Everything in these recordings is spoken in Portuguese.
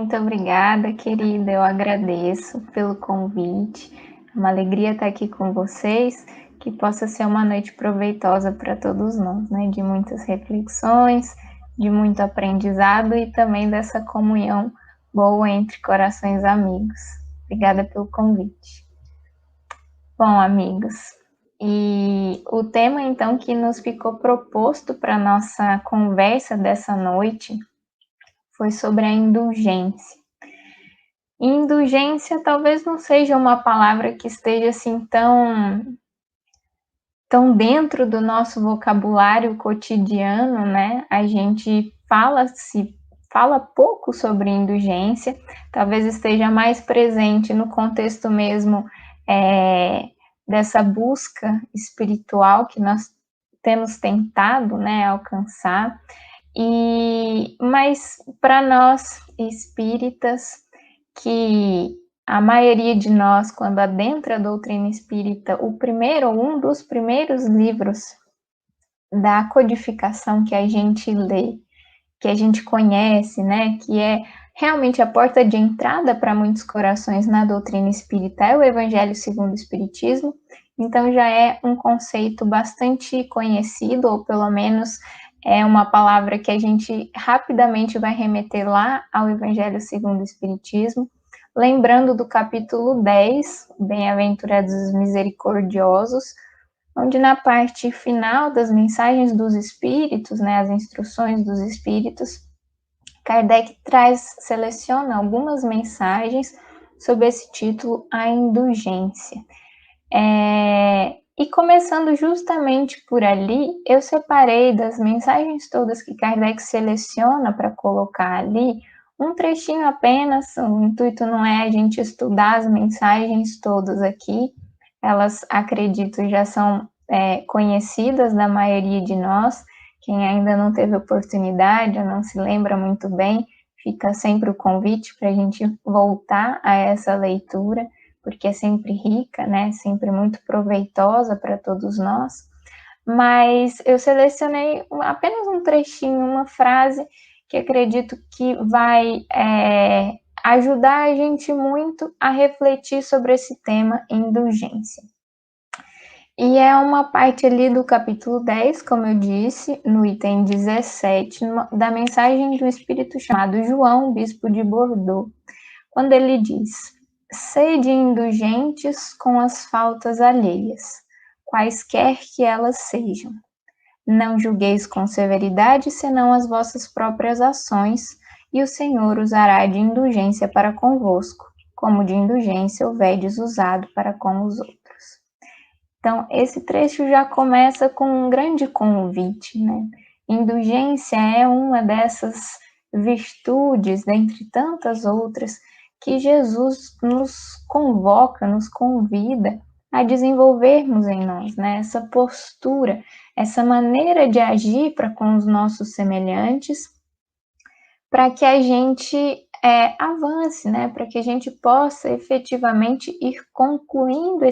Muito obrigada, querida. Eu agradeço pelo convite. É uma alegria estar aqui com vocês. Que possa ser uma noite proveitosa para todos nós, né? De muitas reflexões, de muito aprendizado e também dessa comunhão boa entre corações amigos. Obrigada pelo convite. Bom, amigos, e o tema então que nos ficou proposto para nossa conversa dessa noite foi sobre a indulgência. Indulgência talvez não seja uma palavra que esteja assim tão dentro do nosso vocabulário cotidiano, né? A gente fala pouco sobre indulgência, talvez esteja mais presente no contexto mesmo dessa busca espiritual que nós temos tentado, né, alcançar. Mas para nós espíritas, que a maioria de nós, quando adentra a doutrina espírita, um dos primeiros livros da codificação que a gente lê, que a gente conhece, né, que é realmente a porta de entrada para muitos corações na doutrina espírita, é o Evangelho segundo o Espiritismo. Então já é um conceito bastante conhecido, ou pelo menos é uma palavra que a gente rapidamente vai remeter lá ao Evangelho segundo o Espiritismo, lembrando do capítulo 10, Bem-aventurados os misericordiosos, onde na parte final das mensagens dos espíritos, né, as instruções dos espíritos, Kardec seleciona algumas mensagens sob esse título, a indulgência. E começando justamente por ali, eu separei das mensagens todas que Kardec seleciona para colocar ali, um trechinho apenas. O intuito não é a gente estudar as mensagens todas aqui, elas, acredito, já são conhecidas da maioria de nós. Quem ainda não teve oportunidade ou não se lembra muito bem, fica sempre o convite para a gente voltar a essa leitura, porque é sempre rica, né? Sempre muito proveitosa para todos nós. Mas eu selecionei apenas um trechinho, uma frase que acredito que vai ajudar a gente muito a refletir sobre esse tema, indulgência. E é uma parte ali do capítulo 10, como eu disse, no item 17, da mensagem do espírito chamado João, bispo de Bordeaux, quando ele diz: sede indulgentes com as faltas alheias, quaisquer que elas sejam. Não julgueis com severidade, senão as vossas próprias ações, e o Senhor usará de indulgência para convosco, como de indulgência houvedes usado para com os outros. Então, esse trecho já começa com um grande convite, né? Indulgência é uma dessas virtudes, dentre tantas outras, que Jesus nos convoca, nos convida a desenvolvermos em nós, né? Essa postura, essa maneira de agir para com os nossos semelhantes, para que a gente avance, né? Para que a gente possa efetivamente ir concluindo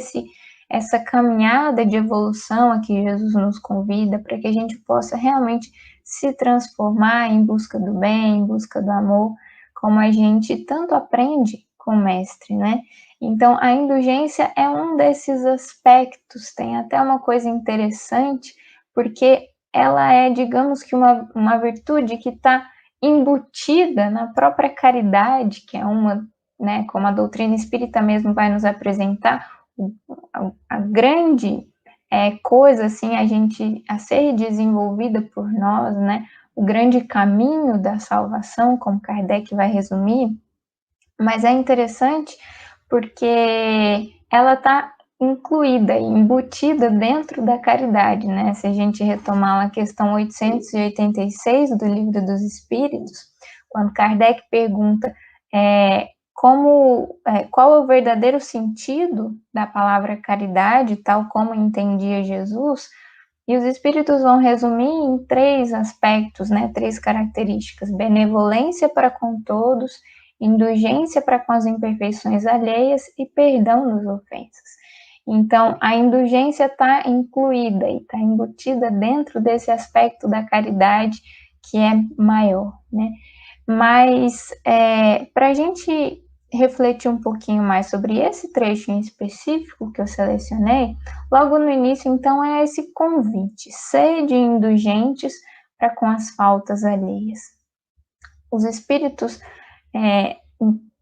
essa caminhada de evolução a que Jesus nos convida, para que a gente possa realmente se transformar em busca do bem, em busca do amor, como a gente tanto aprende com o Mestre, né? Então, a indulgência é um desses aspectos. Tem até uma coisa interessante, porque ela é, digamos que uma virtude que está embutida na própria caridade, que é uma, né, como a doutrina espírita mesmo vai nos apresentar, a grande coisa assim a ser desenvolvida por nós, né? O grande caminho da salvação, como Kardec vai resumir. Mas é interessante porque ela está incluída e embutida dentro da caridade, né? Se a gente retomar a questão 886 do Livro dos Espíritos, quando Kardec pergunta qual é o verdadeiro sentido da palavra caridade, tal como entendia Jesus, e os espíritos vão resumir em 3 aspectos, né, 3 características: benevolência para com todos, indulgência para com as imperfeições alheias e perdão das ofensas. Então, a indulgência está incluída e está embutida dentro desse aspecto da caridade que é maior, né? Mas, para a gente refletir um pouquinho mais sobre esse trecho em específico que eu selecionei, logo no início, então, é esse convite: sede indulgentes para com as faltas alheias. Os espíritos, em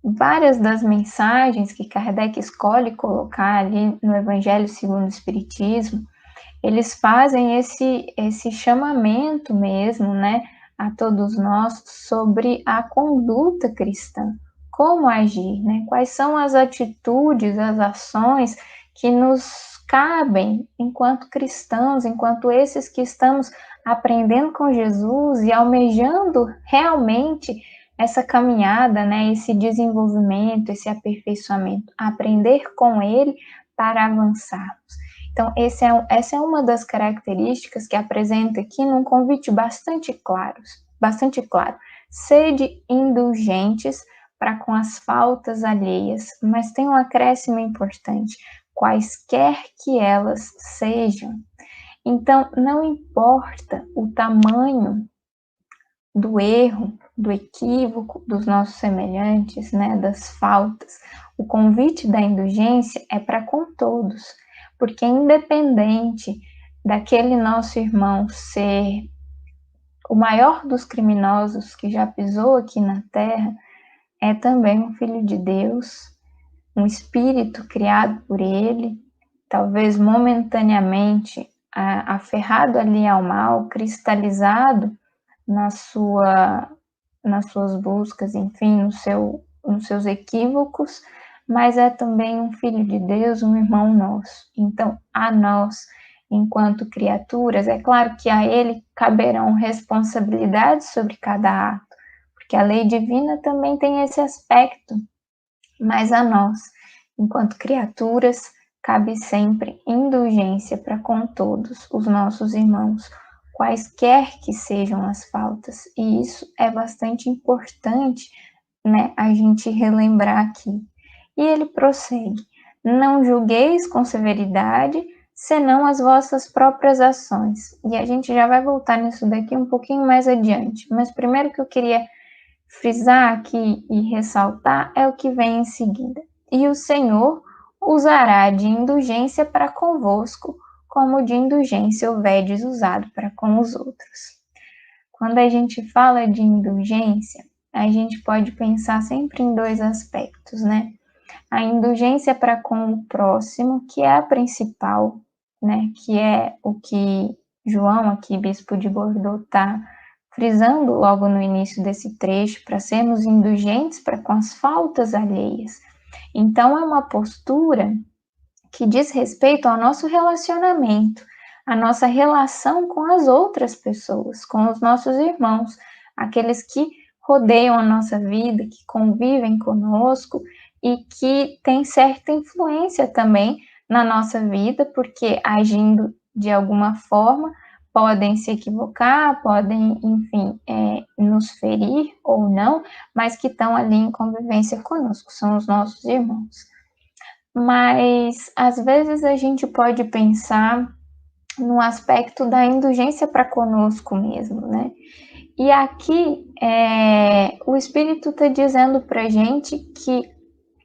várias das mensagens que Kardec escolhe colocar ali no Evangelho segundo o Espiritismo, eles fazem esse chamamento mesmo, né, a todos nós sobre a conduta cristã, como agir, né? Quais são as atitudes, as ações que nos cabem enquanto cristãos, enquanto esses que estamos aprendendo com Jesus e almejando realmente essa caminhada, né, esse desenvolvimento, esse aperfeiçoamento, aprender com ele para avançarmos. Então, essa é uma das características que apresenta aqui num convite bastante claro. Sede indulgentes para com as faltas alheias, mas tem um acréscimo importante: quaisquer que elas sejam. Então, não importa o tamanho do erro, do equívoco dos nossos semelhantes, né, das faltas, o convite da indulgência é para com todos, porque independente daquele nosso irmão ser o maior dos criminosos que já pisou aqui na Terra, é também um filho de Deus, um espírito criado por ele, talvez momentaneamente aferrado ali ao mal, cristalizado na sua, nas suas buscas, enfim, nos seus equívocos, mas é também um filho de Deus, um irmão nosso. Então, a nós, enquanto criaturas, é claro que a ele caberão responsabilidades sobre cada ato, porque a lei divina também tem esse aspecto, mas a nós, enquanto criaturas, cabe sempre indulgência para com todos os nossos irmãos, quaisquer que sejam as faltas. E isso é bastante importante, né, a gente relembrar aqui. E ele prossegue: não julgueis com severidade, senão as vossas próprias ações. E a gente já vai voltar nisso daqui um pouquinho mais adiante. Mas primeiro que eu queria frisar aqui e ressaltar é o que vem em seguida. E o Senhor usará de indulgência para convosco, como de indulgência houvedes usado para com os outros. Quando a gente fala de indulgência, a gente pode pensar sempre em dois aspectos, né? A indulgência para com o próximo, que é a principal, né? Que é o que João, aqui, bispo de Bordeaux, está frisando logo no início desse trecho, para sermos indulgentes para com as faltas alheias. Então, é uma postura que diz respeito ao nosso relacionamento, a nossa relação com as outras pessoas, com os nossos irmãos, aqueles que rodeiam a nossa vida, que convivem conosco e que têm certa influência também na nossa vida, porque agindo de alguma forma podem se equivocar, podem, enfim, nos ferir ou não, mas que estão ali em convivência conosco, são os nossos irmãos. Mas às vezes a gente pode pensar no aspecto da indulgência para conosco mesmo, né? E aqui o Espírito está dizendo para a gente que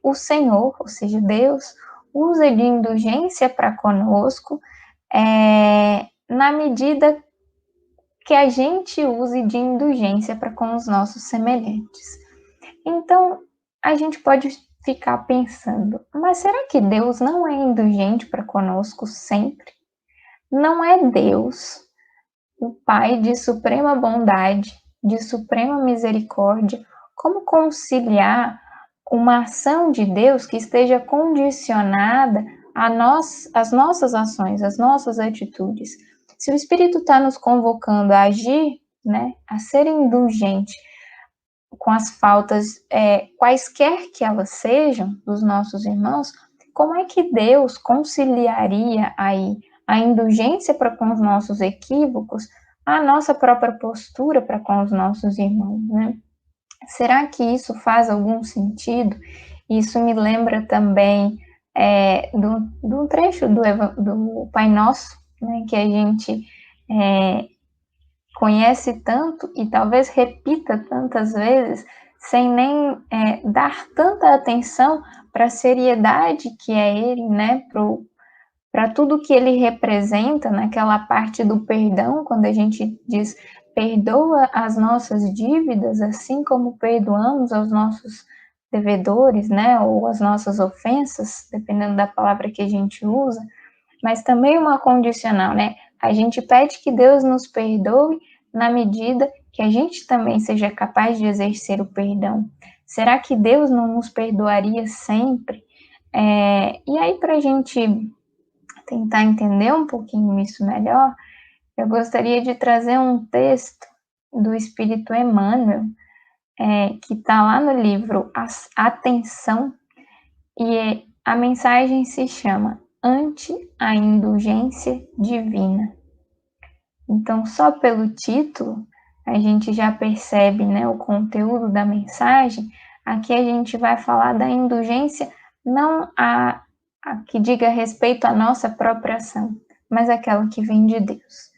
o Senhor, ou seja, Deus, usa de indulgência para conosco na medida que a gente use de indulgência para com os nossos semelhantes. Então, a gente pode ficar pensando, mas será que Deus não é indulgente para conosco sempre? Não é Deus, o Pai de suprema bondade, de suprema misericórdia, como conciliar uma ação de Deus que esteja condicionada às nossas ações, às nossas atitudes? Se o Espírito está nos convocando a agir, né, a ser indulgente com as faltas, quaisquer que elas sejam, dos nossos irmãos, como é que Deus conciliaria aí a indulgência para com os nossos equívocos, a nossa própria postura para com os nossos irmãos, né? Será que isso faz algum sentido? Isso me lembra também do trecho do Pai Nosso, né, que a gente conhece tanto e talvez repita tantas vezes, sem nem dar tanta atenção para a seriedade que é ele, né, para tudo que ele representa naquela parte do perdão, quando a gente diz perdoa as nossas dívidas, assim como perdoamos aos nossos devedores, né, ou as nossas ofensas, dependendo da palavra que a gente usa, mas também uma condicional, né? A gente pede que Deus nos perdoe na medida que a gente também seja capaz de exercer o perdão. Será que Deus não nos perdoaria sempre? E aí, para a gente tentar entender um pouquinho isso melhor, eu gostaria de trazer um texto do Espírito Emmanuel, que está lá no livro Atenção, e a mensagem se chama Ante a Indulgência Divina. Então, só pelo título, a gente já percebe, né, o conteúdo da mensagem. Aqui a gente vai falar da indulgência, não a que diga respeito à nossa própria ação, mas aquela que vem de Deus.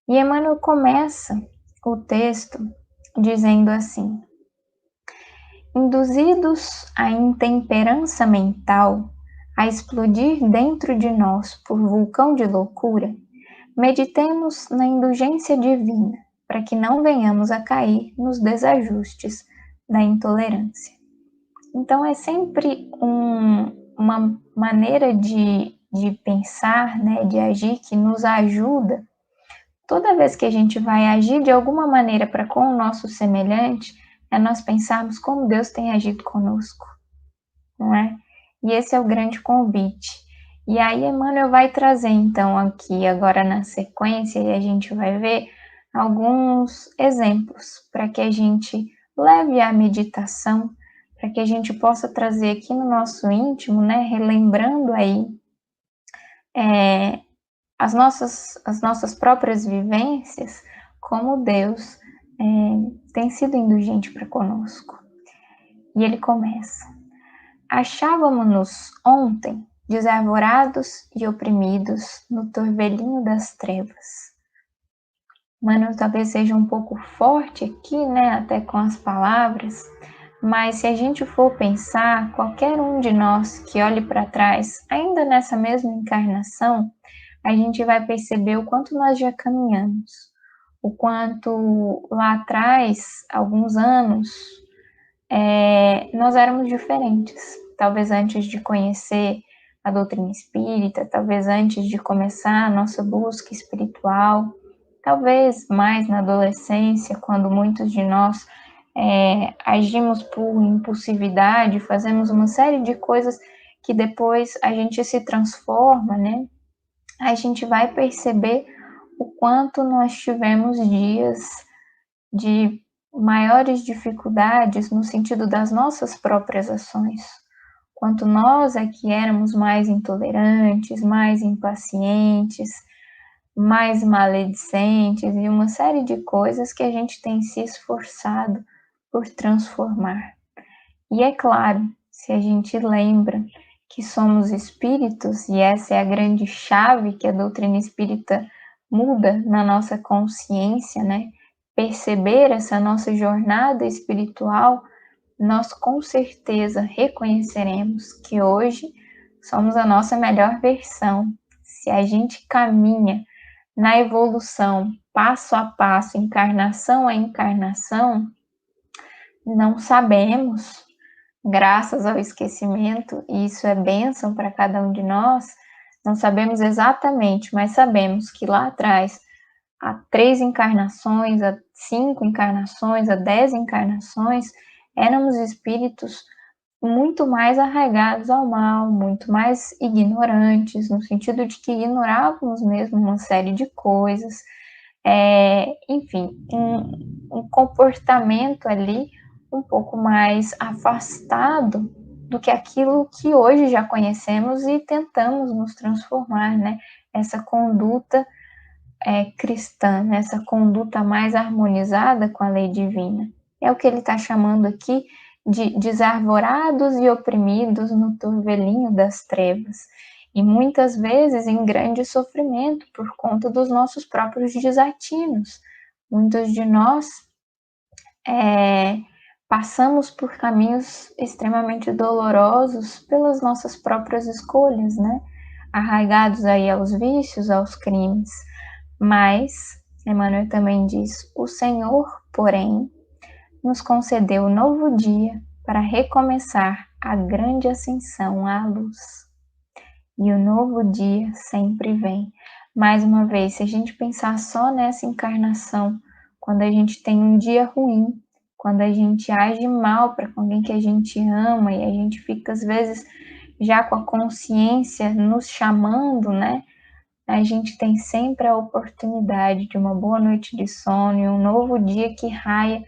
E Emmanuel começa o texto dizendo assim: induzidos à intemperança mental, a explodir dentro de nós por vulcão de loucura, meditemos na indulgência divina, para que não venhamos a cair nos desajustes da intolerância. Então, é sempre uma maneira de pensar, né, de agir, que nos ajuda. Toda vez que a gente vai agir de alguma maneira para com o nosso semelhante, é nós pensarmos como Deus tem agido conosco, não é? E esse é o grande convite. E aí Emmanuel vai trazer então aqui agora na sequência, e a gente vai ver alguns exemplos para que a gente leve a meditação, para que a gente possa trazer aqui no nosso íntimo, né, relembrando aí as nossas próprias vivências, como Deus tem sido indulgente para conosco. E ele começa: achávamo-nos ontem desarvorados e oprimidos no turvelinho das trevas. Mano, talvez seja um pouco forte aqui, né, até com as palavras, mas se a gente for pensar, qualquer um de nós que olhe para trás, ainda nessa mesma encarnação, a gente vai perceber o quanto nós já caminhamos, o quanto lá atrás, alguns anos, nós éramos diferentes. Talvez antes de conhecer a doutrina espírita, talvez antes de começar a nossa busca espiritual, talvez mais na adolescência, quando muitos de nós agimos por impulsividade, fazemos uma série de coisas que depois a gente se transforma, né? A gente vai perceber o quanto nós tivemos dias de maiores dificuldades no sentido das nossas próprias ações. Quanto nós é que éramos mais intolerantes, mais impacientes, mais maledicentes e uma série de coisas que a gente tem se esforçado por transformar. E é claro, se a gente lembra que somos espíritos, e essa é a grande chave que a doutrina espírita muda na nossa consciência, né? Perceber essa nossa jornada espiritual, nós com certeza reconheceremos que hoje somos a nossa melhor versão. Se a gente caminha na evolução, passo a passo, encarnação a encarnação, não sabemos, graças ao esquecimento, e isso é bênção para cada um de nós, não sabemos exatamente, mas sabemos que lá atrás, há 3 encarnações, há 5 encarnações, há 10 encarnações, éramos espíritos muito mais arraigados ao mal, muito mais ignorantes, no sentido de que ignorávamos mesmo uma série de coisas, enfim, um comportamento ali um pouco mais afastado do que aquilo que hoje já conhecemos e tentamos nos transformar, né? Essa conduta cristã, né? Essa conduta mais harmonizada com a lei divina. É o que ele está chamando aqui de desarvorados e oprimidos no turvelinho das trevas. E muitas vezes em grande sofrimento por conta dos nossos próprios desatinos, Muitos de nós passamos por caminhos extremamente dolorosos pelas nossas próprias escolhas, né? Arraigados aí aos vícios, aos crimes. Mas, Emmanuel também diz, o Senhor, porém, nos concedeu um novo dia para recomeçar a grande ascensão à luz. E o novo dia sempre vem. Mais uma vez, se a gente pensar só nessa encarnação, quando a gente tem um dia ruim, quando a gente age mal para alguém que a gente ama e a gente fica às vezes já com a consciência nos chamando, né? A gente tem sempre a oportunidade de uma boa noite de sono e um novo dia que raia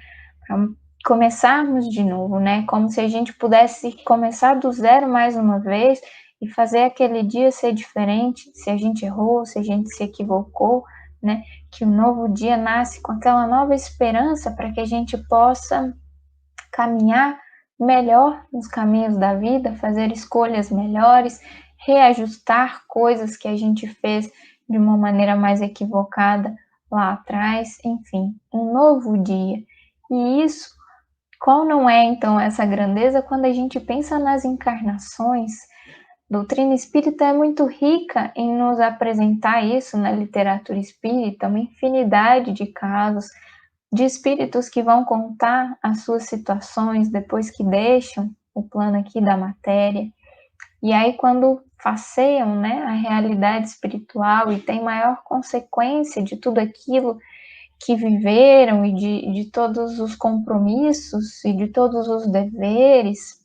para começarmos de novo, né? Como se a gente pudesse começar do zero mais uma vez e fazer aquele dia ser diferente, se a gente errou, se a gente se equivocou, né? Que o novo dia nasce com aquela nova esperança para que a gente possa caminhar melhor nos caminhos da vida, fazer escolhas melhores, reajustar coisas que a gente fez de uma maneira mais equivocada lá atrás, enfim, um novo dia. E isso, qual não é então essa grandeza quando a gente pensa nas encarnações? A doutrina espírita é muito rica em nos apresentar isso na literatura espírita, uma infinidade de casos de espíritos que vão contar as suas situações depois que deixam o plano aqui da matéria. E aí, quando faceiam, né, a realidade espiritual e tem maior consequência de tudo aquilo que viveram e de todos os compromissos e de todos os deveres,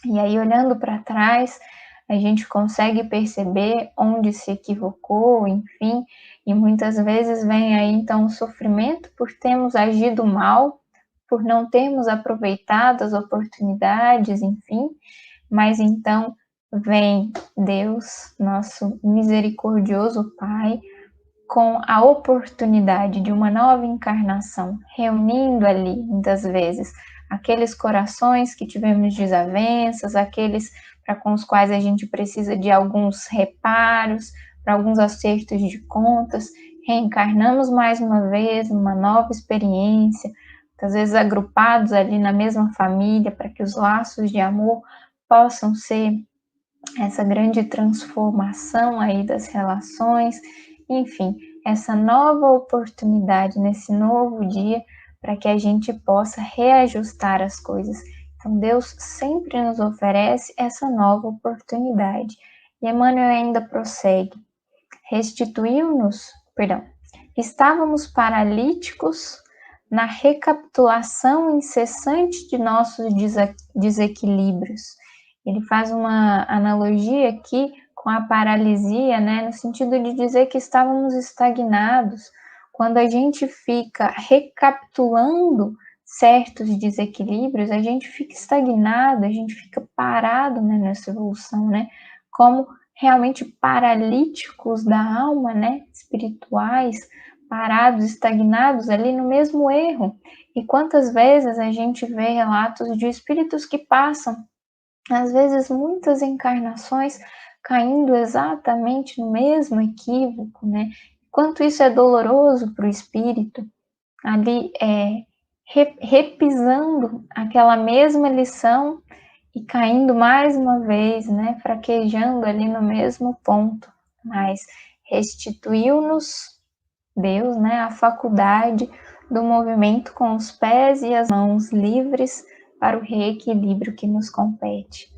e aí, olhando para trás, a gente consegue perceber onde se equivocou, enfim, e muitas vezes vem aí então o sofrimento por termos agido mal, por não termos aproveitado as oportunidades, enfim, mas então vem Deus, nosso misericordioso Pai, com a oportunidade de uma nova encarnação, reunindo ali, muitas vezes, aqueles corações que tivemos desavenças, aqueles para com os quais a gente precisa de alguns reparos, para alguns acertos de contas, reencarnamos mais uma vez, uma nova experiência, às vezes agrupados ali na mesma família, para que os laços de amor possam ser essa grande transformação aí das relações, enfim, essa nova oportunidade nesse novo dia para que a gente possa reajustar as coisas. Então, Deus sempre nos oferece essa nova oportunidade. E Emmanuel ainda prossegue: restituiu-nos, perdão, estávamos paralíticos na recapitulação incessante de nossos desequilíbrios. Ele faz uma analogia aqui com a paralisia, né, no sentido de dizer que estávamos estagnados. Quando a gente fica recapitulando certos desequilíbrios, a gente fica estagnado, a gente fica parado, né, nessa evolução, né, como realmente paralíticos da alma, né, espirituais, parados, estagnados ali no mesmo erro. E quantas vezes a gente vê relatos de espíritos que passam, às vezes muitas encarnações, caindo exatamente no mesmo equívoco, né? Quanto isso é doloroso para o espírito, ali repisando aquela mesma lição e caindo mais uma vez, né, fraquejando ali no mesmo ponto, mas restituiu-nos Deus, né, a faculdade do movimento com os pés e as mãos livres para o reequilíbrio que nos compete.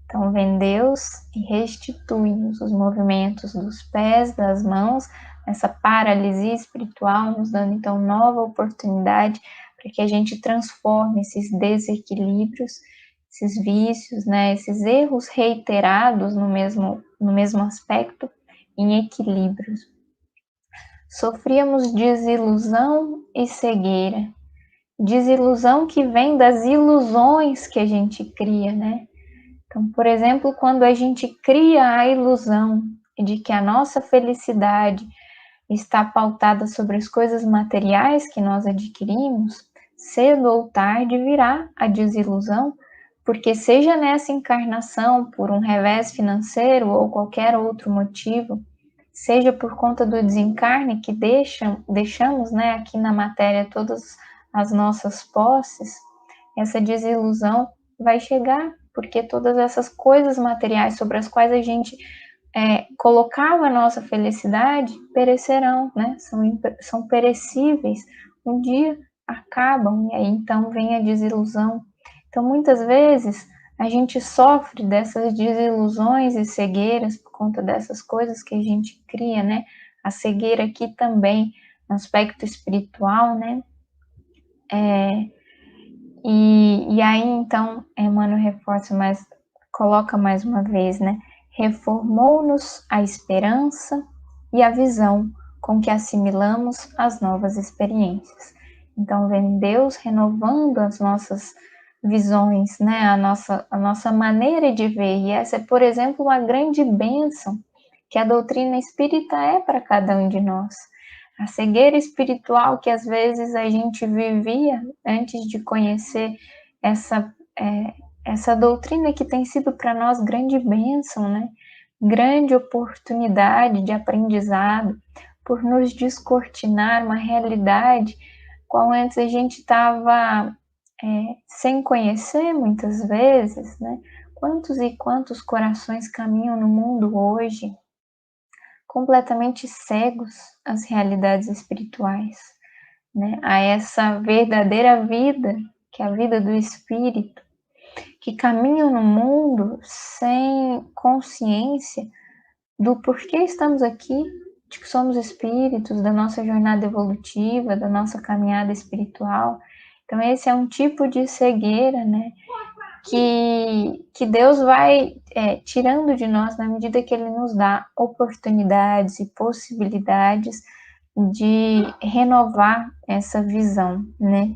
Então, vem Deus e restitui-nos os movimentos dos pés, das mãos, essa paralisia espiritual, nos dando então nova oportunidade para que a gente transforme esses desequilíbrios, esses vícios, né, esses erros reiterados no mesmo aspecto, em equilíbrios. Sofríamos desilusão e cegueira. Desilusão que vem das ilusões que a gente cria, né? Então, por exemplo, quando a gente cria a ilusão de que a nossa felicidade está pautada sobre as coisas materiais que nós adquirimos, cedo ou tarde virá a desilusão, porque seja nessa encarnação, por um revés financeiro ou qualquer outro motivo, seja por conta do desencarne que deixamos, né, aqui na matéria todas as nossas posses, essa desilusão vai chegar, porque todas essas coisas materiais sobre as quais a gente colocava a nossa felicidade perecerão, né? São perecíveis, um dia acabam, e aí então vem a desilusão. Então, muitas vezes, a gente sofre dessas desilusões e cegueiras por conta dessas coisas que a gente cria, né? A cegueira aqui também, no aspecto espiritual, né? E aí, então, Emmanuel reforça mais, coloca mais uma vez, né? Reformou-nos a esperança e a visão com que assimilamos as novas experiências. Então, vem Deus renovando as nossas visões, né? A nossa maneira de ver. E essa é, por exemplo, uma grande bênção que a doutrina espírita é para cada um de nós. A cegueira espiritual que às vezes a gente vivia antes de conhecer essa doutrina que tem sido para nós grande bênção, né? Grande oportunidade de aprendizado, por nos descortinar uma realidade qual antes a gente estava sem conhecer muitas vezes, né? Quantos e quantos corações caminham no mundo hoje completamente cegos às realidades espirituais, né? A essa verdadeira vida, que é a vida do espírito, que caminham no mundo sem consciência do porquê estamos aqui, de que somos espíritos, da nossa jornada evolutiva, da nossa caminhada espiritual. Então, esse é um tipo de cegueira, né? Que Deus vai tirando de nós na medida que Ele nos dá oportunidades e possibilidades de renovar essa visão, né?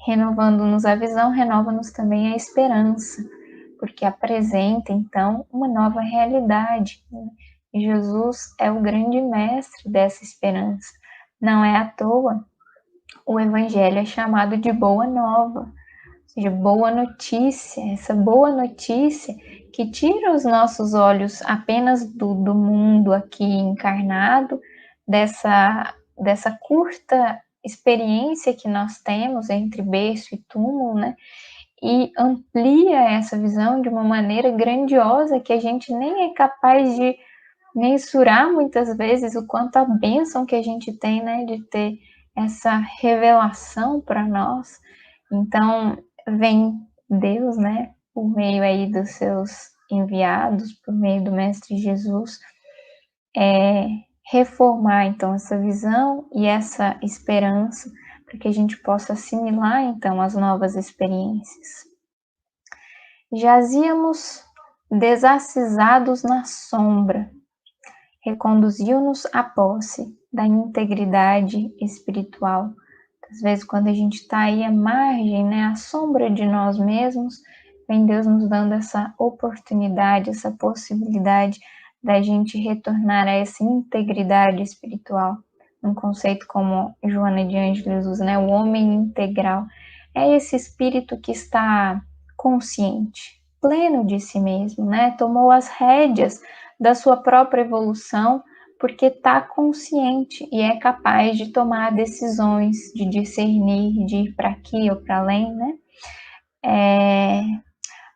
Renovando-nos a visão, renova-nos também a esperança, porque apresenta, então, uma nova realidade, né? E Jesus é o grande mestre dessa esperança. Não é à toa o Evangelho é chamado de Boa Nova, seja, boa notícia, essa boa notícia que tira os nossos olhos apenas do mundo aqui encarnado, dessa curta experiência que nós temos entre berço e túmulo, né? E amplia essa visão de uma maneira grandiosa que a gente nem é capaz de mensurar muitas vezes o quanto a bênção que a gente tem, né, de ter essa revelação para nós. Então, vem Deus, né, por meio aí dos seus enviados, por meio do Mestre Jesus, reformar então essa visão e essa esperança para que a gente possa assimilar então as novas experiências. Jazíamos desacisados na sombra, reconduziu-nos à posse da integridade espiritual. Às vezes, quando a gente está aí à margem, né, à sombra de nós mesmos, vem Deus nos dando essa oportunidade, essa possibilidade da gente retornar a essa integridade espiritual. Um conceito como Joana de Ângeles usa, né, o homem integral. É esse espírito que está consciente, pleno de si mesmo, né? Tomou as rédeas da sua própria evolução, porque está consciente e é capaz de tomar decisões, de discernir, de ir para aqui ou para além, né?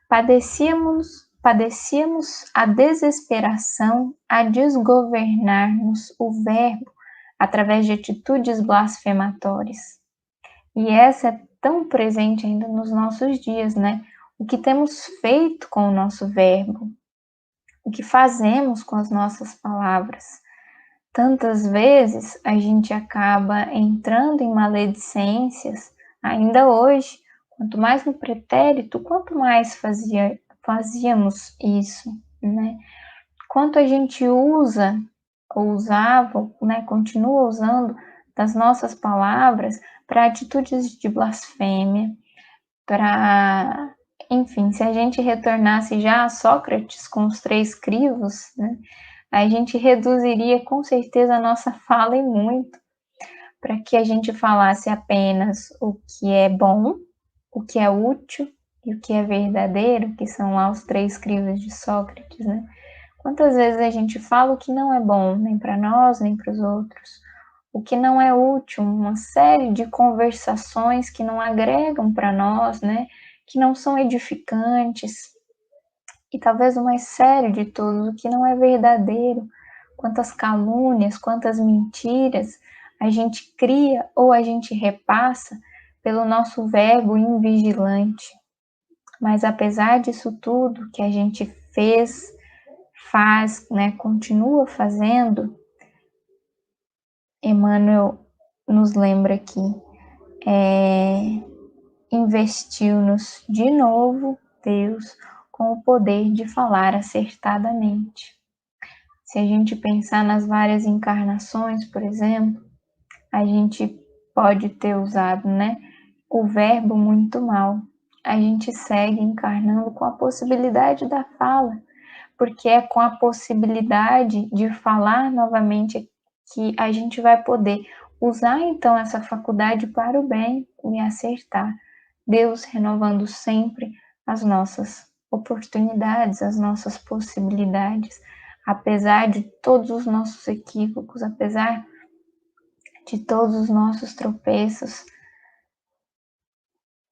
Padecíamos a desesperação a desgovernar-nos o verbo através de atitudes blasfematórias. E essa é tão presente ainda nos nossos dias, né? O que temos feito com o nosso verbo, o que fazemos com as nossas palavras. Tantas vezes a gente acaba entrando em maledicências, ainda hoje, quanto mais no pretérito, quanto mais fazíamos isso, né? Quanto a gente usa, ou usava, né, continua usando das nossas palavras para atitudes de blasfêmia, para, enfim, se a gente retornasse já a Sócrates com os 3 crivos, né, a gente reduziria com certeza a nossa fala e muito, para que a gente falasse apenas o que é bom, o que é útil e o que é verdadeiro, que são lá os 3 crivos de Sócrates, né? Quantas vezes a gente fala o que não é bom, nem para nós, nem para os outros, o que não é útil, uma série de conversações que não agregam para nós, né, que não são edificantes, e talvez o mais sério de todos, o que não é verdadeiro, quantas calúnias, quantas mentiras a gente cria ou a gente repassa pelo nosso verbo invigilante. Mas apesar disso tudo que a gente fez, faz, né, continua fazendo, Emmanuel nos lembra que investiu-nos de novo Deus com o poder de falar acertadamente. Se a gente pensar nas várias encarnações, por exemplo, a gente pode ter usado, né, o verbo muito mal. A gente segue encarnando com a possibilidade da fala, porque é com a possibilidade de falar novamente que a gente vai poder usar então essa faculdade para o bem e acertar. Deus renovando sempre as nossas oportunidades, as nossas possibilidades, apesar de todos os nossos equívocos, apesar de todos os nossos tropeços.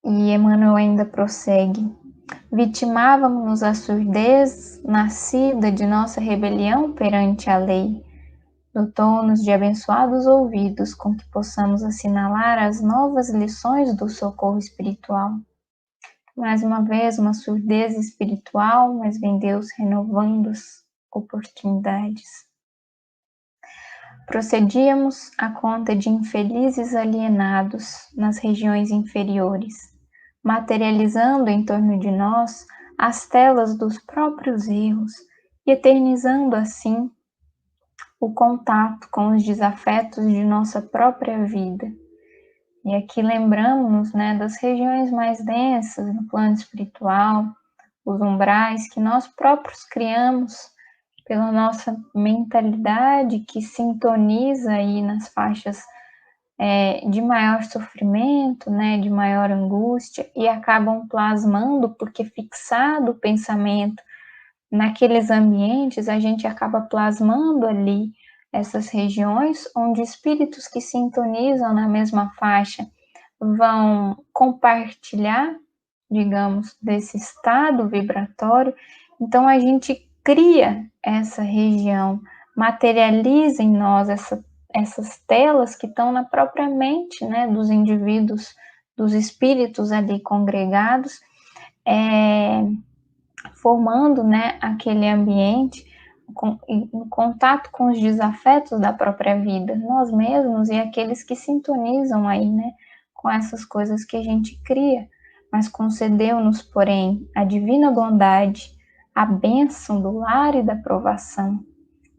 E Emmanuel ainda prossegue: vitimávamos a surdez nascida de nossa rebelião perante a lei. Dotou-nos de abençoados ouvidos com que possamos assinalar as novas lições do socorro espiritual. Mais uma vez, uma surdez espiritual, mas vem Deus renovando as oportunidades. Procedíamos à conta de infelizes alienados nas regiões inferiores, materializando em torno de nós as telas dos próprios erros e eternizando assim o contato com os desafetos de nossa própria vida. E aqui lembramos, né, das regiões mais densas no plano espiritual, os umbrais que nós próprios criamos pela nossa mentalidade que sintoniza aí nas faixas de maior sofrimento, né, de maior angústia, e acabam plasmando, porque fixado o pensamento naqueles ambientes, a gente acaba plasmando ali essas regiões onde espíritos que sintonizam na mesma faixa vão compartilhar, digamos, desse estado vibratório. Então a gente cria essa região, materializa em nós essas telas que estão na própria mente, né, dos indivíduos, dos espíritos ali congregados, formando, né, aquele ambiente em contato com os desafetos da própria vida, nós mesmos e aqueles que sintonizam aí, né, com essas coisas que a gente cria, mas concedeu-nos, porém, a divina bondade, a bênção do lar e da provação,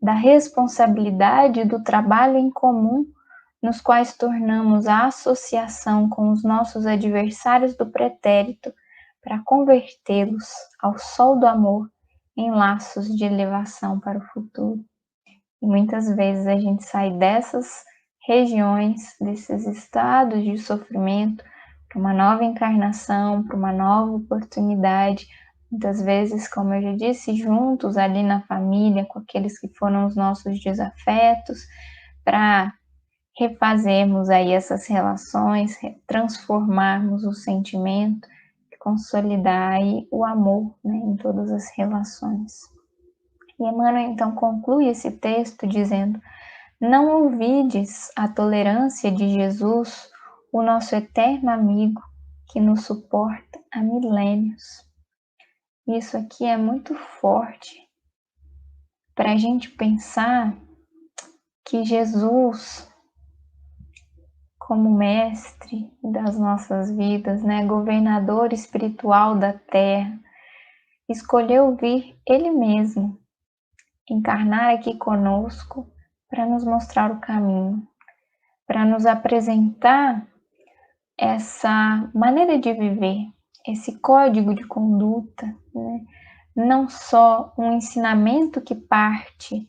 da responsabilidade do trabalho em comum, nos quais tornamos a associação com os nossos adversários do pretérito para convertê-los ao sol do amor em laços de elevação para o futuro. E muitas vezes a gente sai dessas regiões, desses estados de sofrimento, para uma nova encarnação, para uma nova oportunidade, muitas vezes, como eu já disse, juntos ali na família, com aqueles que foram os nossos desafetos, para refazermos aí essas relações, transformarmos o sentimento, consolidar aí o amor, né, em todas as relações. E Emmanuel então conclui esse texto dizendo: não ouvides a tolerância de Jesus, o nosso eterno amigo, que nos suporta há milênios. Isso aqui é muito forte para a gente pensar que Jesus, como mestre das nossas vidas, né, governador espiritual da terra, escolheu vir Ele mesmo, encarnar aqui conosco para nos mostrar o caminho, para nos apresentar essa maneira de viver, esse código de conduta, né? Não só um ensinamento que parte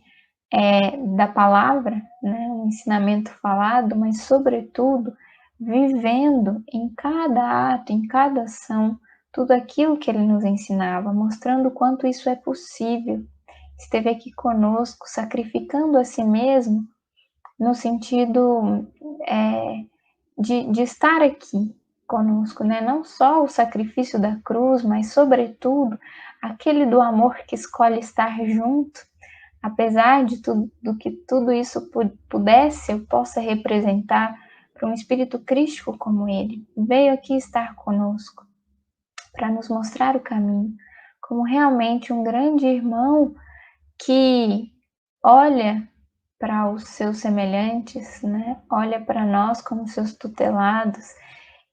da palavra, né? Um ensinamento falado, mas sobretudo vivendo em cada ato, em cada ação, tudo aquilo que ele nos ensinava, mostrando o quanto isso é possível. esteve aqui conosco, sacrificando a si mesmo, no sentido de estar aqui conosco, né? Não só o sacrifício da cruz, mas, sobretudo, aquele do amor que escolhe estar junto, apesar de tudo do que tudo isso pudesse ou possa representar para um espírito crístico como ele. Veio aqui estar conosco para nos mostrar o caminho, como realmente um grande irmão que olha para os seus semelhantes, né? Olha para nós como seus tutelados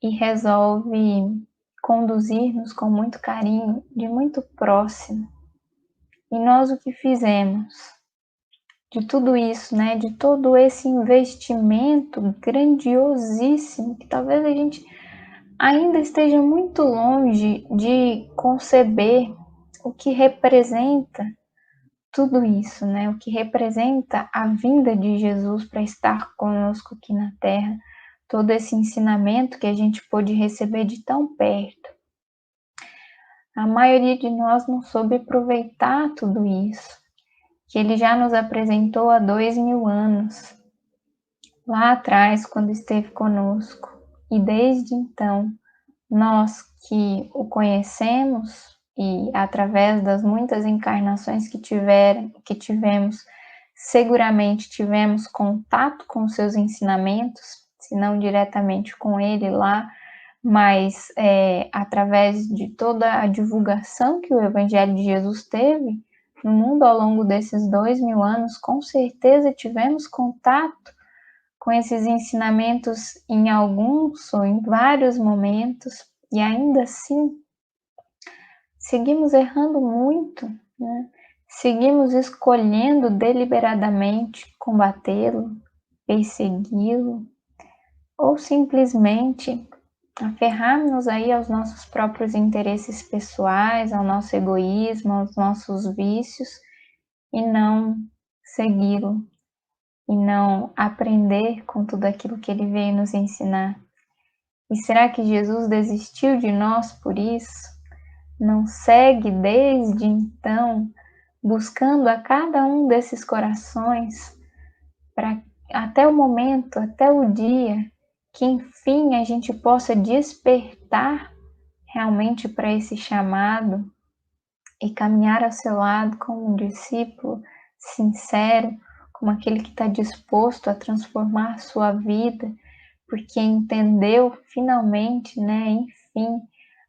e resolve conduzir-nos com muito carinho, de muito próximo. E nós o que fizemos? De tudo isso, né? De todo esse investimento grandiosíssimo, que talvez a gente ainda esteja muito longe de conceber o que representa tudo isso, né? O que representa a vinda de Jesus para estar conosco aqui na Terra, todo esse ensinamento que a gente pôde receber de tão perto. A maioria de nós não soube aproveitar tudo isso, que ele já nos apresentou há 2000 anos, lá atrás, quando esteve conosco. E desde então, nós que o conhecemos e através das muitas encarnações que tivemos, seguramente tivemos contato com os seus ensinamentos, se não diretamente com ele lá, mas através de toda a divulgação que o Evangelho de Jesus teve no mundo ao longo desses 2000 anos, com certeza tivemos contato com esses ensinamentos em alguns ou em vários momentos, e ainda assim seguimos errando muito, né? Seguimos escolhendo deliberadamente combatê-lo, persegui-lo, ou simplesmente aferrar-nos aí aos nossos próprios interesses pessoais, ao nosso egoísmo, aos nossos vícios, e não segui-lo, e não aprender com tudo aquilo que ele veio nos ensinar. E será que Jesus desistiu de nós por isso? Não segue desde então, buscando a cada um desses corações, para até o momento, até o dia, que enfim a gente possa despertar realmente para esse chamado e caminhar ao seu lado como um discípulo sincero, como aquele que está disposto a transformar a sua vida, porque entendeu finalmente, né, enfim,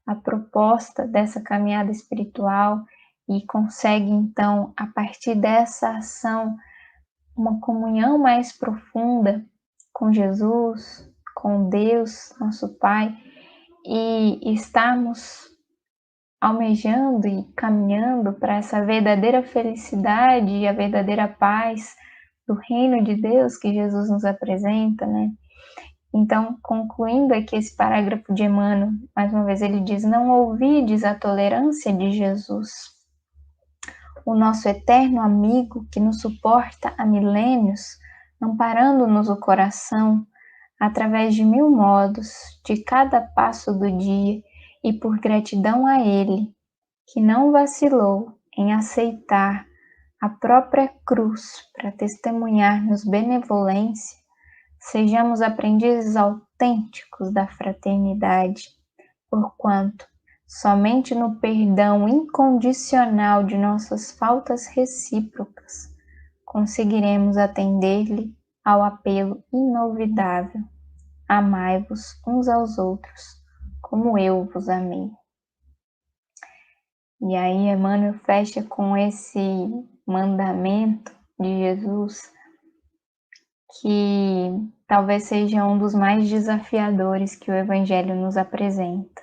a proposta dessa caminhada espiritual e consegue então, a partir dessa ação, uma comunhão mais profunda com Jesus, com Deus, nosso Pai, e estarmos almejando e caminhando para essa verdadeira felicidade e a verdadeira paz do reino de Deus que Jesus nos apresenta, né? Então, concluindo aqui esse parágrafo de Emmanuel, mais uma vez ele diz: não ouvides a tolerância de Jesus, o nosso eterno amigo que nos suporta há milênios, amparando-nos o coração através de 1000 modos, de cada passo do dia, e por gratidão a ele, que não vacilou em aceitar a própria cruz para testemunhar-nos benevolência, sejamos aprendizes autênticos da fraternidade, porquanto somente no perdão incondicional de nossas faltas recíprocas conseguiremos atender-lhe ao apelo inolvidável: amai-vos uns aos outros, como eu vos amei. E aí Emmanuel fecha com esse mandamento de Jesus, que talvez seja um dos mais desafiadores que o Evangelho nos apresenta.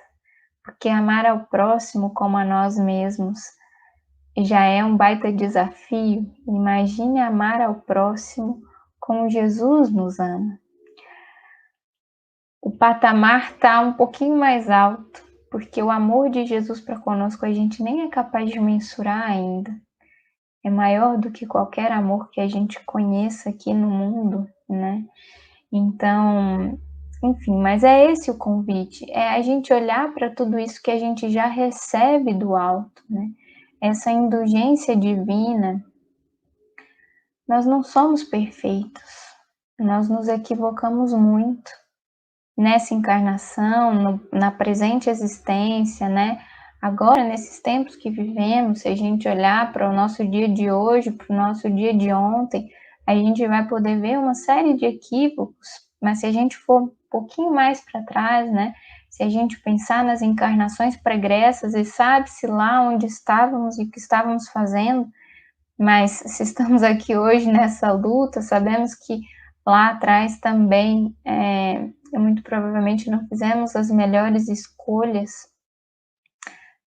Porque amar ao próximo como a nós mesmos já é um baita desafio. Imagine amar ao próximo como Jesus nos ama. O patamar está um pouquinho mais alto, porque o amor de Jesus para conosco a gente nem é capaz de mensurar ainda. É maior do que qualquer amor que a gente conheça aqui no mundo, né? Então, enfim, mas é esse o convite, é a gente olhar para tudo isso que a gente já recebe do alto, né? Essa indulgência divina Nós não somos perfeitos, nós nos equivocamos muito nessa encarnação, na presente existência, né? Agora, nesses tempos que vivemos, se a gente olhar para o nosso dia de hoje, para o nosso dia de ontem, a gente vai poder ver uma série de equívocos, mas se a gente for um pouquinho mais para trás, né? Se a gente pensar nas encarnações pregressas e sabe-se lá onde estávamos e o que estávamos fazendo, mas se estamos aqui hoje nessa luta, sabemos que lá atrás também, muito provavelmente não fizemos as melhores escolhas.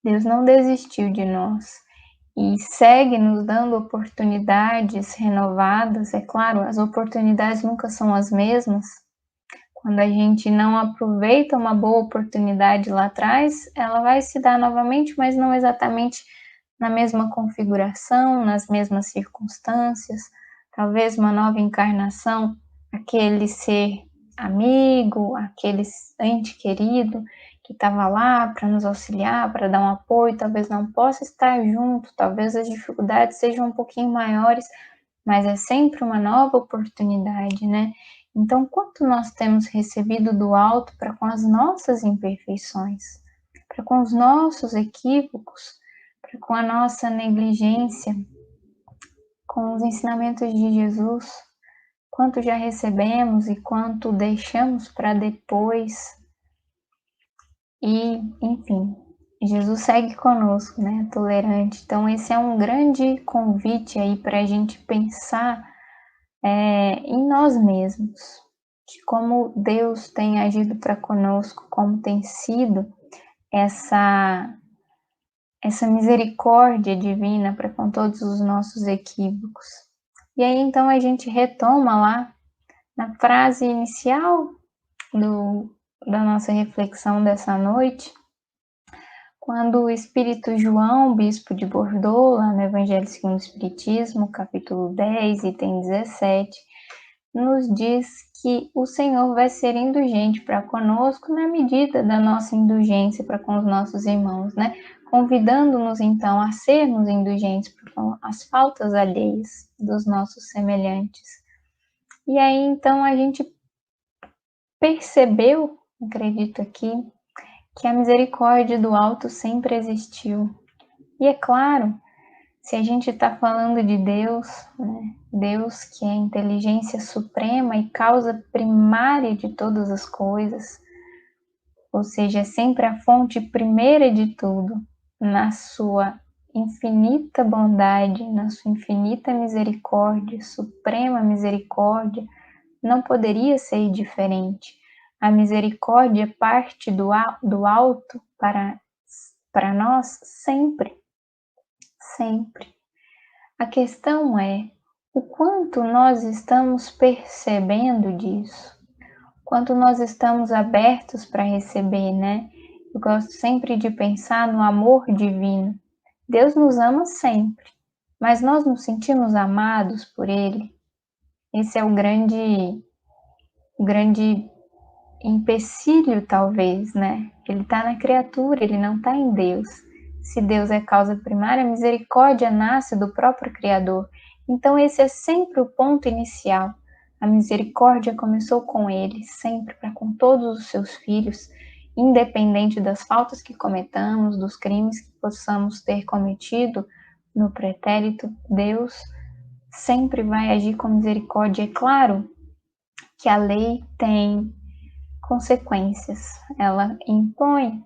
Deus não desistiu de nós e segue nos dando oportunidades renovadas. É claro, as oportunidades nunca são as mesmas. Quando a gente não aproveita uma boa oportunidade lá atrás, ela vai se dar novamente, mas não exatamente na mesma configuração, nas mesmas circunstâncias. Talvez uma nova encarnação, aquele ser amigo, aquele ente querido que estava lá para nos auxiliar, para dar um apoio, talvez não possa estar junto, talvez as dificuldades sejam um pouquinho maiores, mas é sempre uma nova oportunidade, né? Então, quanto nós temos recebido do alto para com as nossas imperfeições, para com os nossos equívocos, para com a nossa negligência, com os ensinamentos de Jesus, quanto já recebemos e quanto deixamos para depois. E, enfim, Jesus segue conosco, né? Tolerante. Então, esse é um grande convite aí para a gente pensar em nós mesmos, de como Deus tem agido para conosco, como tem sido essa misericórdia divina para com todos os nossos equívocos. E aí então a gente retoma lá na frase inicial da nossa reflexão dessa noite, quando o Espírito João, bispo de Bordeaux, lá no Evangelho segundo o Espiritismo, capítulo 10, item 17, nos diz que o Senhor vai ser indulgente para conosco na medida da nossa indulgência para com os nossos irmãos, né? Convidando-nos então a sermos indulgentes por as faltas alheias dos nossos semelhantes. E aí então a gente percebeu, acredito aqui, que a misericórdia do alto sempre existiu. E é claro, se a gente está falando de Deus, né? Deus que é a inteligência suprema e causa primária de todas as coisas, ou seja, é sempre a fonte primeira de tudo, na sua infinita bondade, na sua infinita misericórdia, suprema misericórdia, não poderia ser diferente. A misericórdia parte do alto para nós sempre, sempre. A questão é o quanto nós estamos percebendo disso, quanto nós estamos abertos para receber, né? Eu gosto sempre de pensar no amor divino. Deus nos ama sempre, mas nós nos sentimos amados por Ele. Esse é o grande empecilho, talvez, né? Ele está na criatura, ele não está em Deus. Se Deus é causa primária, a misericórdia nasce do próprio Criador. Então esse é sempre o ponto inicial. A misericórdia começou com ele, sempre, para com todos os seus filhos, independente das faltas que cometamos, dos crimes que possamos ter cometido no pretérito, Deus sempre vai agir com misericórdia. É claro que a lei tem consequências, ela impõe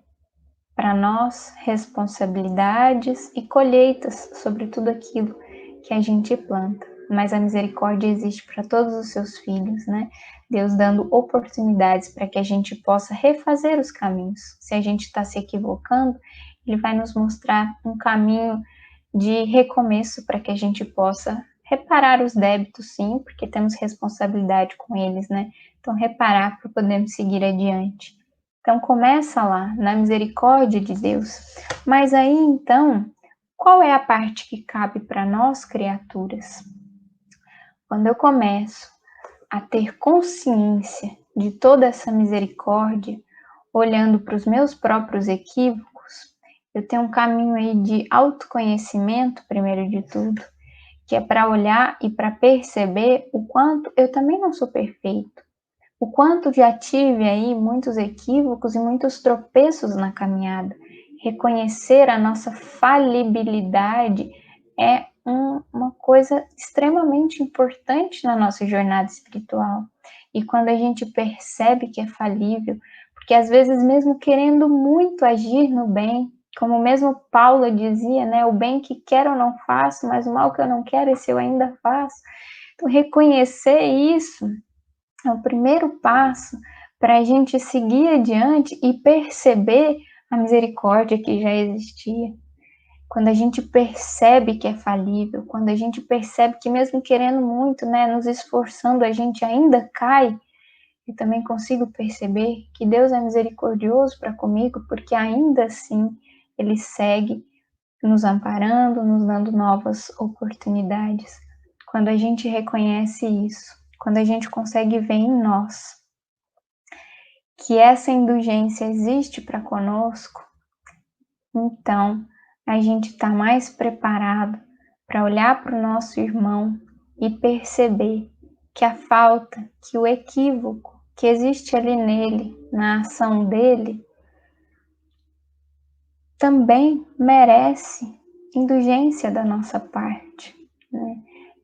para nós responsabilidades e colheitas sobre tudo aquilo que a gente planta. Mas a misericórdia existe para todos os seus filhos, né? Deus dando oportunidades para que a gente possa refazer os caminhos. Se a gente está se equivocando, Ele vai nos mostrar um caminho de recomeço para que a gente possa reparar os débitos, sim, porque temos responsabilidade com eles, né? Então, reparar para podermos seguir adiante. Então, começa lá, na misericórdia de Deus. Mas aí, então, qual é a parte que cabe para nós, criaturas? Quando eu começo a ter consciência de toda essa misericórdia, olhando para os meus próprios equívocos, eu tenho um caminho aí de autoconhecimento, primeiro de tudo, que é para olhar e para perceber o quanto eu também não sou perfeito, o quanto já tive aí muitos equívocos e muitos tropeços na caminhada. Reconhecer a nossa falibilidade é uma coisa extremamente importante na nossa jornada espiritual. E quando a gente percebe que é falível, porque às vezes mesmo querendo muito agir no bem, como mesmo Paulo dizia, né, o bem que quero eu não faço, mas o mal que eu não quero, esse eu ainda faço. Então reconhecer isso é o primeiro passo para a gente seguir adiante e perceber a misericórdia que já existia. Quando a gente percebe que é falível, quando a gente percebe que mesmo querendo muito, né, nos esforçando, a gente ainda cai, eu também consigo perceber que Deus é misericordioso para comigo, porque ainda assim Ele segue nos amparando, nos dando novas oportunidades. Quando a gente reconhece isso, quando a gente consegue ver em nós que essa indulgência existe para conosco, então a gente está mais preparado para olhar para o nosso irmão e perceber que a falta, que o equívoco que existe ali nele, na ação dele, também merece indulgência da nossa parte, né?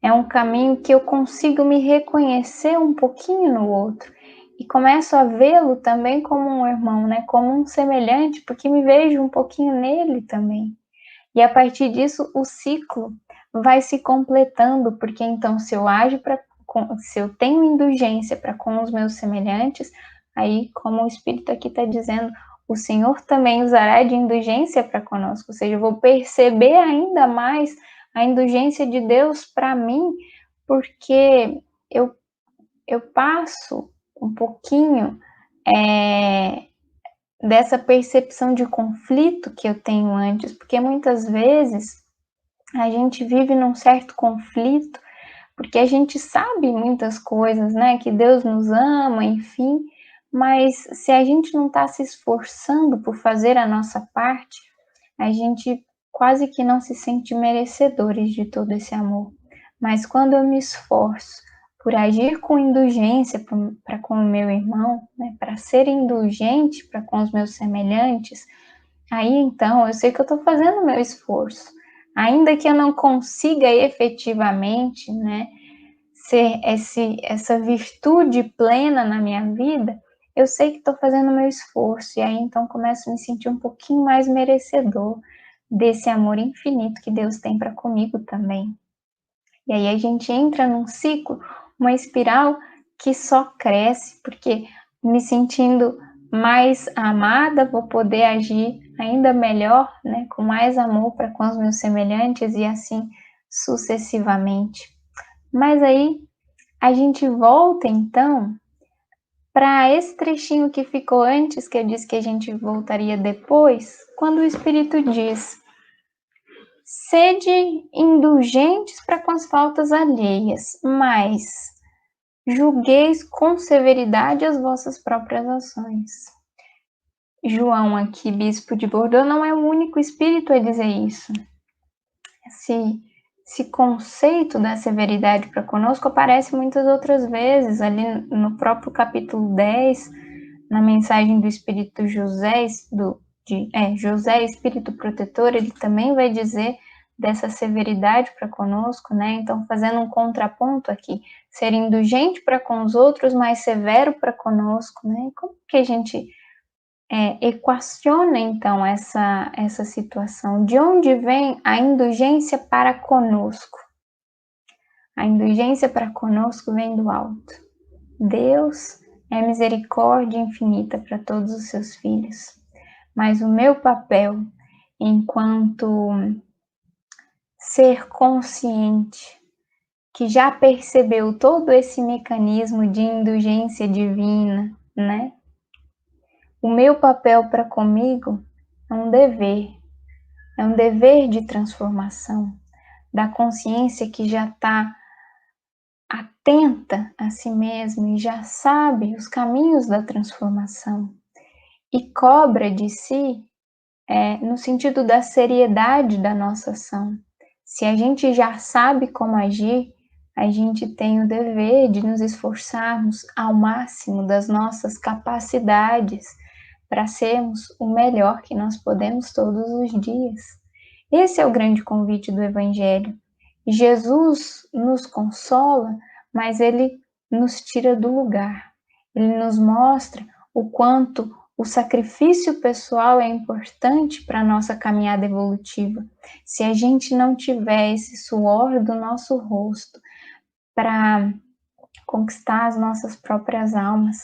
É um caminho que eu consigo me reconhecer um pouquinho no outro e começo a vê-lo também como um irmão, né? Como um semelhante, porque me vejo um pouquinho nele também. E a partir disso, o ciclo vai se completando, porque então se eu ajo se eu tenho indulgência para com os meus semelhantes, aí como o Espírito aqui está dizendo, o Senhor também usará de indulgência para conosco, ou seja, eu vou perceber ainda mais a indulgência de Deus para mim, porque eu passo um pouquinho dessa percepção de conflito que eu tenho antes, porque muitas vezes a gente vive num certo conflito, porque a gente sabe muitas coisas, né? Que Deus nos ama, enfim, mas se a gente não está se esforçando por fazer a nossa parte, a gente quase que não se sente merecedores de todo esse amor. Mas quando eu me esforço por agir com indulgência para com o meu irmão, né, para ser indulgente para com os meus semelhantes, aí então eu sei que eu estou fazendo o meu esforço. Ainda que eu não consiga efetivamente, né, ser essa virtude plena na minha vida, eu sei que estou fazendo o meu esforço. E aí então começo a me sentir um pouquinho mais merecedor desse amor infinito que Deus tem para comigo também. E aí a gente entra num ciclo, uma espiral que só cresce, porque me sentindo mais amada, vou poder agir ainda melhor, né, com mais amor para com os meus semelhantes e assim sucessivamente. Mas aí a gente volta então para esse trechinho que ficou antes, que eu disse que a gente voltaria depois, quando o Espírito diz: sede indulgentes para com as faltas alheias, mas julgueis com severidade as vossas próprias ações. João, aqui, bispo de Bordeaux, não é o único espírito a dizer isso. Esse conceito da severidade para conosco aparece muitas outras vezes, ali no próprio capítulo 10, na mensagem do Espírito José, José, Espírito Protetor, ele também vai dizer dessa severidade para conosco, né? Então, fazendo um contraponto aqui, ser indulgente para com os outros, mas severo para conosco, né? Como que a gente equaciona então essa situação? De onde vem a indulgência para conosco? A indulgência para conosco vem do alto. Deus é misericórdia infinita para todos os seus filhos. Mas o meu papel enquanto ser consciente que já percebeu todo esse mecanismo de indulgência divina, né? O meu papel para comigo é um dever de transformação, da consciência que já está atenta a si mesma e já sabe os caminhos da transformação e cobra de si no sentido da seriedade da nossa ação. Se a gente já sabe como agir, a gente tem o dever de nos esforçarmos ao máximo das nossas capacidades para sermos o melhor que nós podemos todos os dias. Esse é o grande convite do Evangelho. Jesus nos consola, mas ele nos tira do lugar. Ele nos mostra o quanto o sacrifício pessoal é importante para a nossa caminhada evolutiva. Se a gente não tiver esse suor do nosso rosto para conquistar as nossas próprias almas,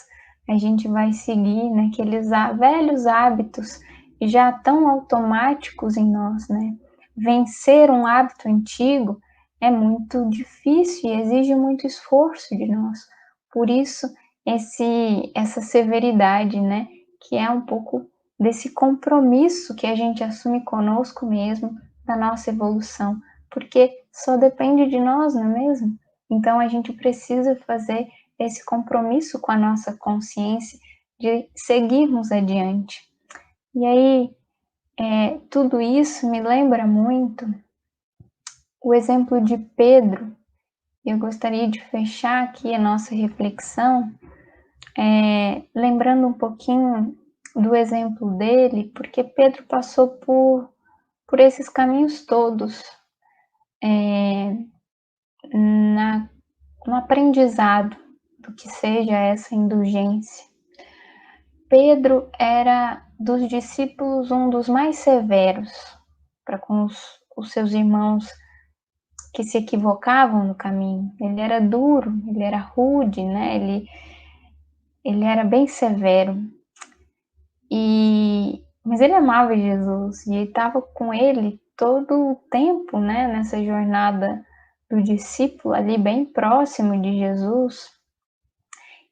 a gente vai seguir naqueles velhos hábitos já tão automáticos em nós, né? Vencer um hábito antigo é muito difícil e exige muito esforço de nós. Por isso, essa severidade, né? Que é um pouco desse compromisso que a gente assume conosco mesmo, da nossa evolução, porque só depende de nós, não é mesmo? Então a gente precisa fazer esse compromisso com a nossa consciência de seguirmos adiante. E aí, tudo isso me lembra muito o exemplo de Pedro. Eu gostaria de fechar aqui a nossa reflexão, lembrando um pouquinho do exemplo dele, porque Pedro passou por esses caminhos todos, no aprendizado do que seja essa indulgência. Pedro era dos discípulos um dos mais severos para com os seus irmãos que se equivocavam no caminho. Ele era duro, ele era rude, né? Ele era bem severo. Mas ele amava Jesus e estava com ele todo o tempo, né? Nessa jornada do discípulo ali bem próximo de Jesus.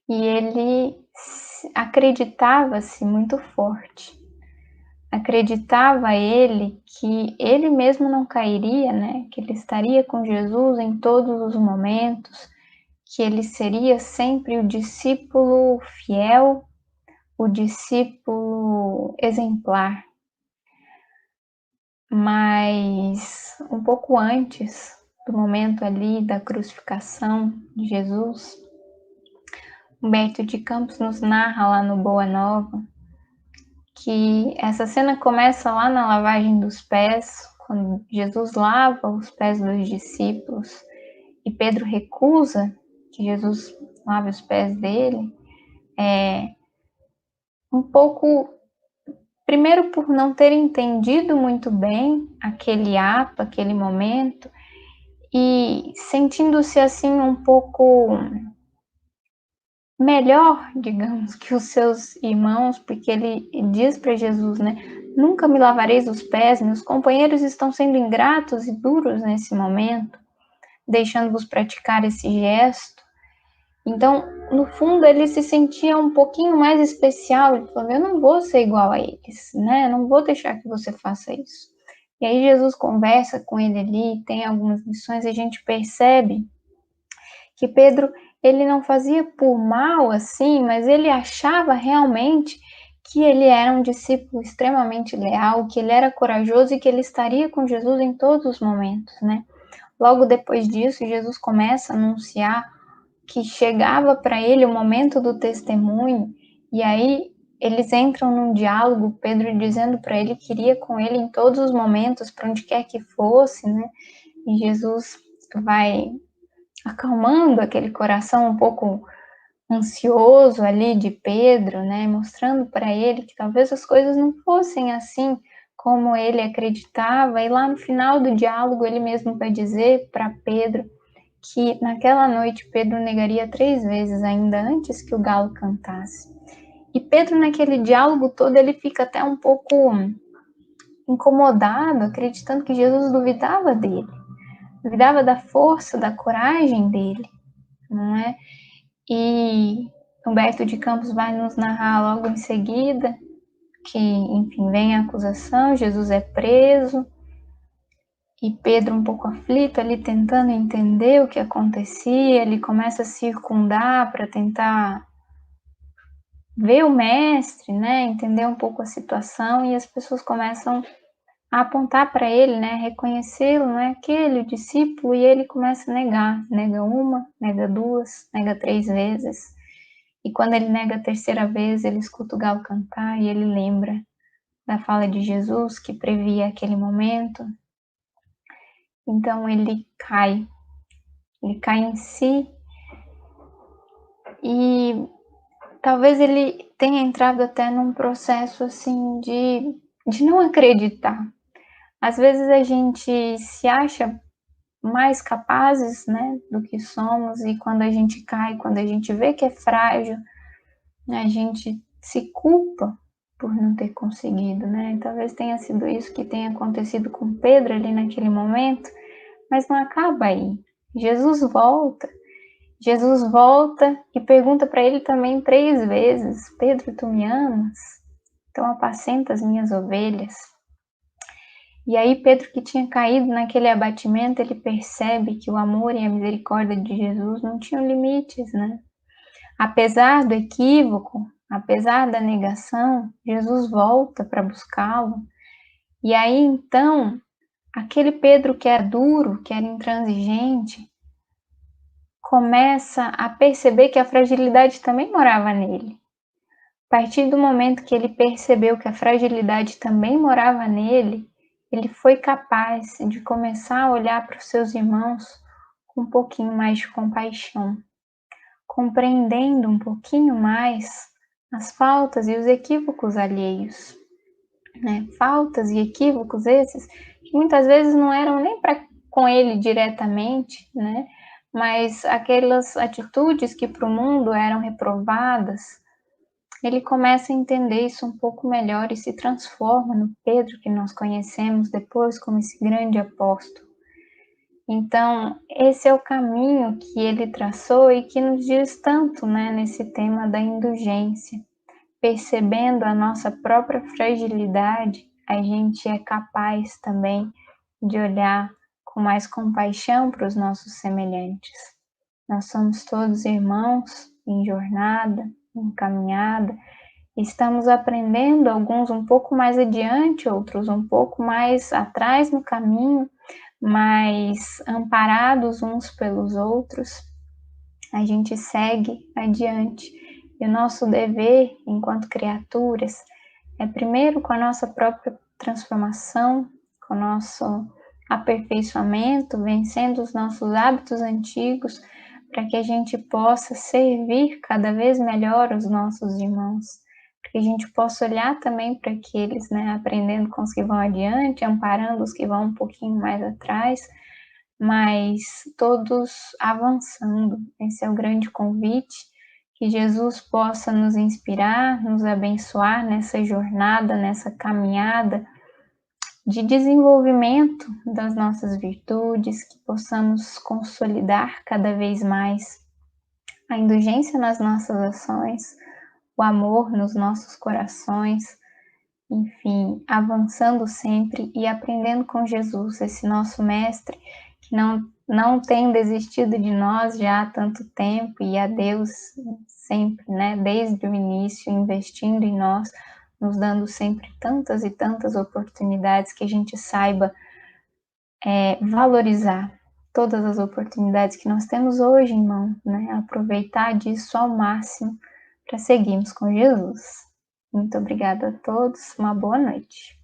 E ele acreditava-se muito forte. Acreditava ele que ele mesmo não cairia, né? Que ele estaria com Jesus em todos os momentos, que ele seria sempre o discípulo fiel, o discípulo exemplar. Mas um pouco antes do momento ali da crucificação de Jesus, Humberto de Campos nos narra lá no Boa Nova que essa cena começa lá na lavagem dos pés, quando Jesus lava os pés dos discípulos e Pedro recusa que Jesus lave os pés dele, um pouco, primeiro por não ter entendido muito bem aquele ato, aquele momento, e sentindo-se assim um pouco melhor, digamos, que os seus irmãos, porque ele diz para Jesus, né? Nunca me lavareis os pés, meus companheiros estão sendo ingratos e duros nesse momento, deixando-vos praticar esse gesto. Então, no fundo, ele se sentia um pouquinho mais especial. Ele falou: eu não vou ser igual a eles, né? Eu não vou deixar que você faça isso. E aí Jesus conversa com ele ali, tem algumas lições, e a gente percebe que Pedro, ele não fazia por mal assim, mas ele achava realmente que ele era um discípulo extremamente leal, que ele era corajoso e que ele estaria com Jesus em todos os momentos, né? Logo depois disso, Jesus começa a anunciar que chegava para ele o momento do testemunho, e aí eles entram num diálogo, Pedro dizendo para ele que iria com ele em todos os momentos, para onde quer que fosse, né? E Jesus vai acalmando aquele coração um pouco ansioso ali de Pedro, né? Mostrando para ele que talvez as coisas não fossem assim como ele acreditava. E lá no final do diálogo ele mesmo vai dizer para Pedro que naquela noite Pedro negaria 3 vezes ainda antes que o galo cantasse. E Pedro, naquele diálogo todo, ele fica até um pouco incomodado, acreditando que Jesus duvidava dele, duvidava da força, da coragem dele, não é? E Humberto de Campos vai nos narrar logo em seguida que, enfim, vem a acusação, Jesus é preso, e Pedro, um pouco aflito, ali tentando entender o que acontecia, ele começa a circundar para tentar ver o mestre, né, entender um pouco a situação, e as pessoas começam a apontar para ele, né, reconhecê-lo, não é aquele o discípulo, e ele começa a negar, nega uma, nega duas, nega 3 vezes. E quando ele nega a terceira vez, ele escuta o galo cantar e ele lembra da fala de Jesus que previa aquele momento. Então ele cai em si e talvez ele tenha entrado até num processo assim de não acreditar. Às vezes a gente se acha mais capazes, né, do que somos, e quando a gente cai, quando a gente vê que é frágil, né, a gente se culpa por não ter conseguido, né? E talvez tenha sido isso que tenha acontecido com Pedro ali naquele momento, mas não acaba aí. Jesus volta. Jesus volta e pergunta para ele também 3 vezes: Pedro, tu me amas? Então apacenta as minhas ovelhas. E aí Pedro, que tinha caído naquele abatimento, ele percebe que o amor e a misericórdia de Jesus não tinham limites, né? Apesar do equívoco, apesar da negação, Jesus volta para buscá-lo. E aí então, aquele Pedro que era duro, que era intransigente, começa a perceber que a fragilidade também morava nele. A partir do momento que ele percebeu que a fragilidade também morava nele, ele foi capaz de começar a olhar para os seus irmãos com um pouquinho mais de compaixão, compreendendo um pouquinho mais as faltas e os equívocos alheios, né? Faltas e equívocos esses que muitas vezes não eram nem com ele diretamente, né? Mas aquelas atitudes que para o mundo eram reprovadas, ele começa a entender isso um pouco melhor e se transforma no Pedro que nós conhecemos depois como esse grande apóstolo. Então, esse é o caminho que ele traçou e que nos diz tanto, né, nesse tema da indulgência. Percebendo a nossa própria fragilidade, a gente é capaz também de olhar com mais compaixão para os nossos semelhantes. Nós somos todos irmãos em jornada, em caminhada, estamos aprendendo, alguns um pouco mais adiante, outros um pouco mais atrás no caminho, mas amparados uns pelos outros, a gente segue adiante. E o nosso dever, enquanto criaturas, é primeiro com a nossa própria transformação, com o nosso aperfeiçoamento, vencendo os nossos hábitos antigos, para que a gente possa servir cada vez melhor os nossos irmãos, para que a gente possa olhar também para aqueles, né, aprendendo com os que vão adiante, amparando os que vão um pouquinho mais atrás, mas todos avançando. Esse é o grande convite, que Jesus possa nos inspirar, nos abençoar nessa jornada, nessa caminhada de desenvolvimento das nossas virtudes, que possamos consolidar cada vez mais a indulgência nas nossas ações, o amor nos nossos corações, enfim, avançando sempre e aprendendo com Jesus, esse nosso mestre, que não tem desistido de nós já há tanto tempo, e a Deus sempre, né, desde o início, investindo em nós, nos dando sempre tantas e tantas oportunidades, que a gente saiba valorizar todas as oportunidades que nós temos hoje em mão, né, aproveitar disso ao máximo para seguirmos com Jesus. Muito obrigada a todos, uma boa noite.